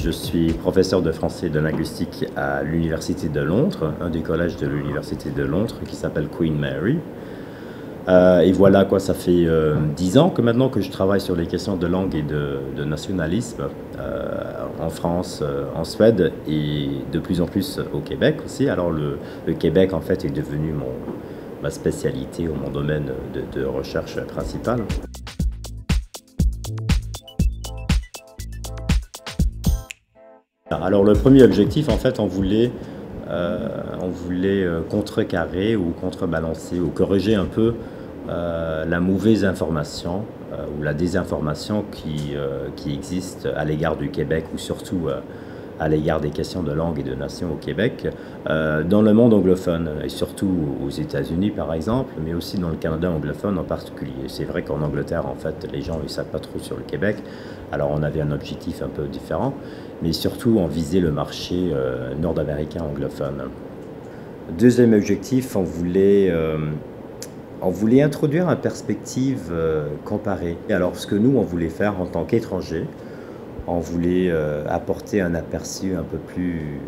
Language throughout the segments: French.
Je suis professeur de français et de linguistique à l'Université de Londres, un des collèges de l'Université de Londres qui s'appelle Queen Mary. Et voilà quoi, ça fait 10 ans que maintenant que je travaille sur les questions de langue et de nationalisme en France, en Suède et de plus en plus au Québec aussi. Alors le Québec en fait est devenu ma spécialité ou mon domaine de recherche principal. Alors le premier objectif, en fait, on voulait contrecarrer ou contrebalancer ou corriger un peu la mauvaise information ou la désinformation qui existe à l'égard du Québec ou surtout à l'égard des questions de langue et de nation au Québec, dans le monde anglophone et surtout aux États-Unis par exemple, mais aussi dans le Canada anglophone en particulier. C'est vrai qu'en Angleterre, en fait, les gens ne savent pas trop sur le Québec, alors on avait un objectif un peu différent, mais surtout on visait le marché nord-américain anglophone. Deuxième objectif, on voulait introduire une perspective comparée. Alors ce que nous, on voulait faire en tant qu'étrangers, on voulait apporter un aperçu un peu plus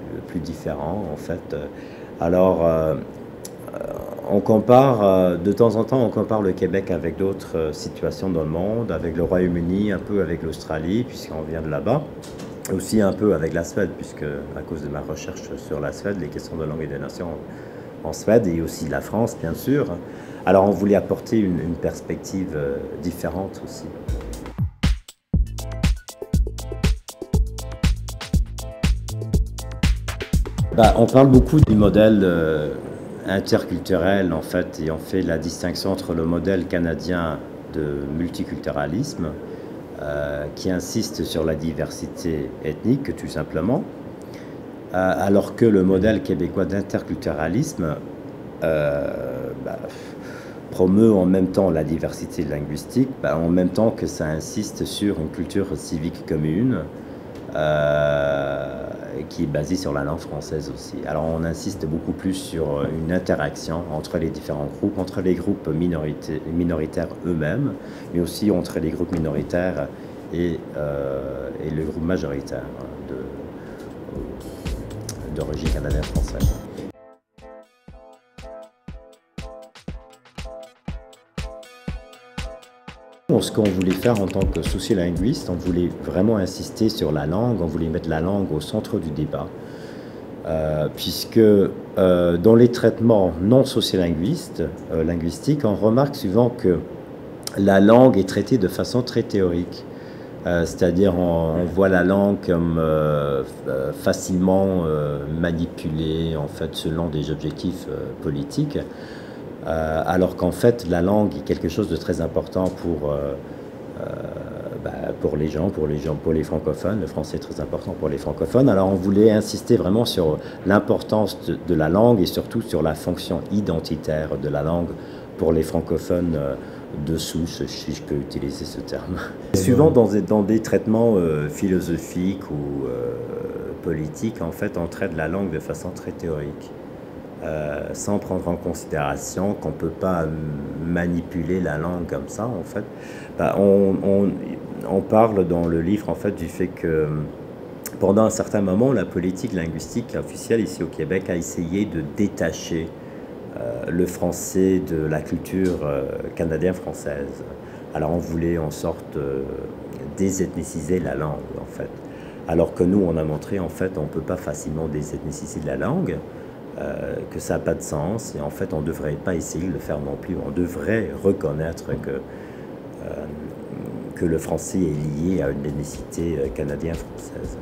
différent en fait. Alors on compare, de temps en temps, on compare le Québec avec d'autres situations dans le monde, avec le Royaume-Uni, un peu avec l'Australie, puisqu'on vient de là-bas, aussi un peu avec la Suède, puisque à cause de ma recherche sur la Suède, les questions de langue et des nations en Suède, et aussi la France, bien sûr. Alors on voulait apporter une perspective différente aussi. On parle beaucoup du modèle interculturel en fait, et on fait la distinction entre le modèle canadien de multiculturalisme qui insiste sur la diversité ethnique tout simplement, alors que le modèle québécois d'interculturalisme promeut en même temps la diversité linguistique, en même temps que ça insiste sur une culture civique commune qui est basée sur la langue française aussi. Alors on insiste beaucoup plus sur une interaction entre les différents groupes, entre les groupes minoritaires eux-mêmes, mais aussi entre les groupes minoritaires et le groupe majoritaire d'origine canadienne-française. Ce qu'on voulait faire en tant que sociolinguiste, on voulait vraiment insister sur la langue, on voulait mettre la langue au centre du débat, puisque dans les traitements non sociolinguistiques, on remarque souvent que la langue est traitée de façon très théorique, c'est-à-dire on voit la langue comme facilement manipulée en fait, selon des objectifs politiques. Alors qu'en fait, la langue est quelque chose de très important pour les francophones. Le français est très important pour les francophones. Alors on voulait insister vraiment sur l'importance de la langue et surtout sur la fonction identitaire de la langue pour les francophones de souche, si je peux utiliser ce terme. Souvent dans des traitements philosophiques ou politiques, en fait, on traite la langue de façon très théorique. Sans prendre en considération qu'on ne peut pas manipuler la langue comme ça, en fait. On parle dans le livre, en fait, du fait que pendant un certain moment, la politique linguistique officielle ici au Québec a essayé de détacher le français de la culture canadienne-française. Alors on voulait en sorte désethnéciser la langue, en fait. Alors que nous, on a montré, en fait, on ne peut pas facilement désethnéciser la langue, que ça n'a pas de sens, et en fait on ne devrait pas essayer de le faire non plus. On devrait reconnaître que le français est lié à une ethnicité canadienne-française.